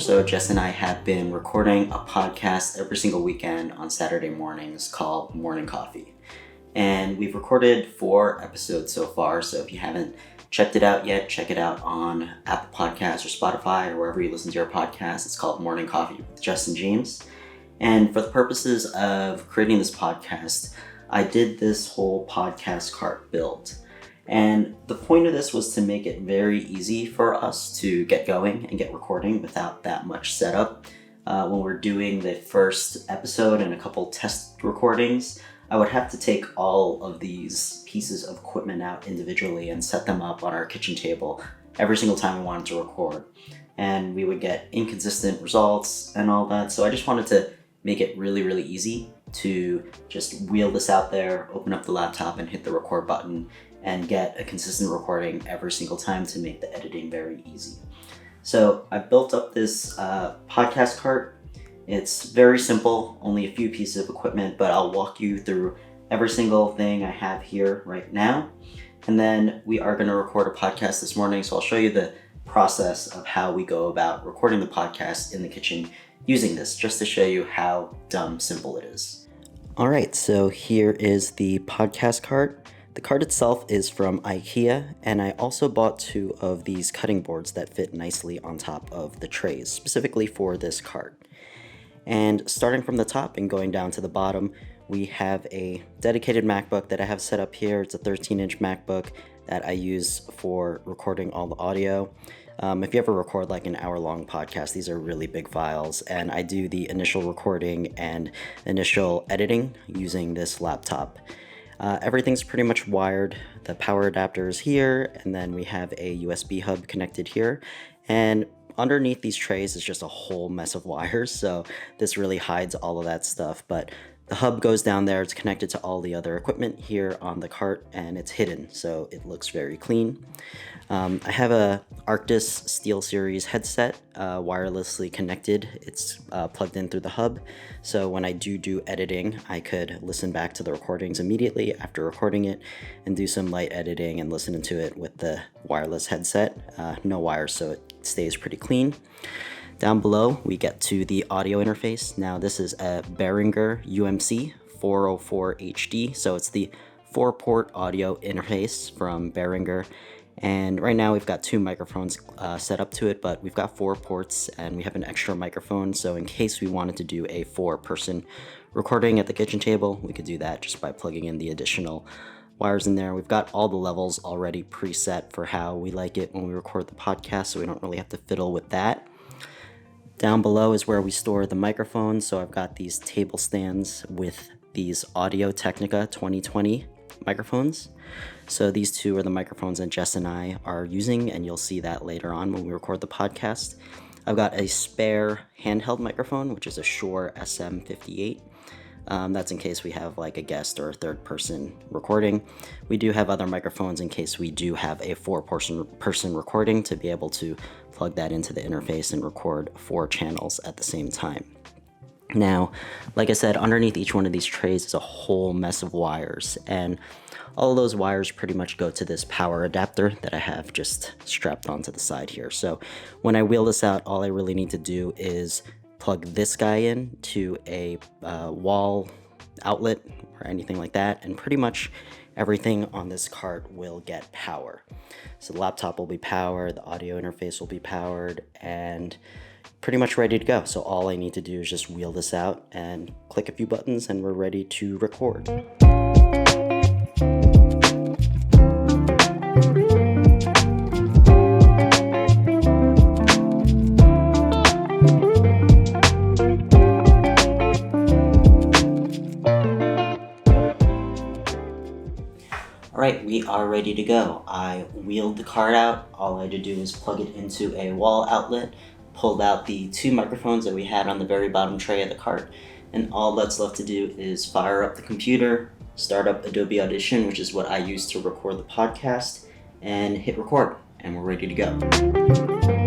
so, Jess and I have been recording a podcast every single weekend on Saturday mornings called Morning Coffee. And we've recorded 4 episodes so far, so if you haven't checked it out yet, check it out on Apple Podcasts or Spotify or wherever you listen to your podcast. It's called Morning Coffee with Jess and James. And for the purposes of creating this podcast, I did this whole podcast cart build. And the point of this was to make it very easy for us to get going and get recording without that much setup. When we're doing the first episode and a couple test recordings, I would have to take all of these pieces of equipment out individually and set them up on our kitchen table every single time we wanted to record. And we would get inconsistent results and all that. So I just wanted to make it really, really easy to just wheel this out there, open up the laptop and hit the record button and get a consistent recording every single time to make the editing very easy. So I built up this podcast cart. It's very simple, only a few pieces of equipment, but I'll walk you through every single thing I have here right now. And then we are going to record a podcast this morning, so I'll show you the process of how we go about recording the podcast in the kitchen using this, just to show you how dumb simple it is. All right, so here is the podcast cart. The cart itself is from IKEA, and I also bought 2 of these cutting boards that fit nicely on top of the trays, specifically for this cart. And starting from the top and going down to the bottom, we have a dedicated MacBook that I have set up here. It's a 13-inch MacBook that I use for recording all the audio. If you ever record like an hour-long podcast, these are really big files, and I do the initial recording and initial editing using this laptop. Everything's pretty much wired. The power adapter is here, and then we have a USB hub connected here. And underneath these trays is just a whole mess of wires, so this really hides all of that stuff. But the hub goes down there. It's connected to all the other equipment here on the cart, and it's hidden, so it looks very clean. I have a Arctis SteelSeries headset, wirelessly connected. It's plugged in through the hub, so when I do editing, I could listen back to the recordings immediately after recording it and do some light editing and listen to it with the wireless headset. No wires, so it stays pretty clean. Down below, we get to the audio interface. Now, this is a Behringer UMC 404 HD, so it's the 4-port audio interface from Behringer. And right now we've got 2 microphones set up to it, but we've got 4 ports and we have an extra microphone. So in case we wanted to do a 4-person recording at the kitchen table, we could do that just by plugging in the additional wires in there. We've got all the levels already preset for how we like it when we record the podcast, so we don't really have to fiddle with that. Down below is where we store the microphones. So I've got these table stands with these Audio-Technica 2020 microphones. So these 2 are the microphones that Jess and I are using, and you'll see that later on when we record the podcast. I've got a spare handheld microphone, which is a Shure SM58. That's in case we have like a guest or a 3rd person recording. We do have other microphones in case we do have a 4-person recording to be able to plug that into the interface and record 4 channels at the same time. Now, like I said, underneath each one of these trays is a whole mess of wires, and all of those wires pretty much go to this power adapter that I have just strapped onto the side here. So when I wheel this out, all I really need to do is plug this guy in to a wall outlet or anything like that, and pretty much everything on this cart will get power. So the laptop will be powered, the audio interface will be powered, and pretty much ready to go. So all I need to do is just wheel this out and click a few buttons and we're ready to record. Alright, we are ready to go. I wheeled the cart out. All I had to do was plug it into a wall outlet, pulled out the 2 microphones that we had on the very bottom tray of the cart, and all that's left to do is fire up the computer, start up Adobe Audition, which is what I use to record the podcast, and hit record, and we're ready to go.